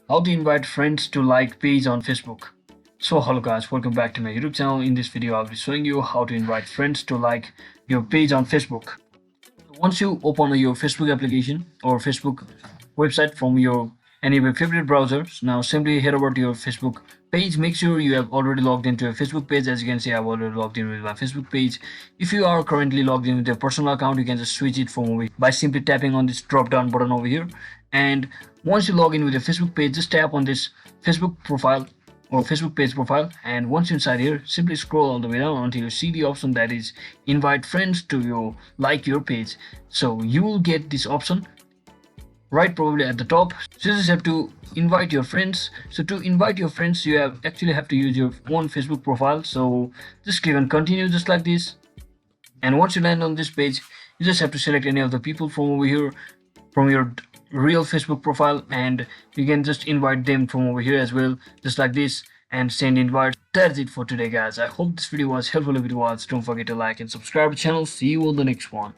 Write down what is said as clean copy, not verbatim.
How to invite friends to like page on Facebook. So hello guys, welcome back to my YouTube channel. In this video I'll be showing you how to invite friends to like your page on Facebook. Once you open your Facebook application or Facebook website from your any of your favorite browsers, now simply head over to your Facebook page. Make sure you have already logged into your Facebook page. As you can see, I've already logged in with my Facebook page. If you are currently logged in with your personal account, you can just switch it from over here by simply tapping on this drop down button over here. And once you log in with your Facebook page, just tap on this Facebook profile or Facebook page profile, and once inside here simply scroll all the way down until you see the option that is invite friends to your like your page. So you will get this option right probably at the top. So you just have to invite your friends. So to invite your friends you have to use your own Facebook profile. So just click on continue just like this, and once you land on this page you just have to select any of the people from over here from your real Facebook profile, and you can just invite them from over here as well, just like this, and send invite. That's it for today guys. I hope this video was helpful. If it was, don't forget to like and subscribe to the channel. See you on the next one.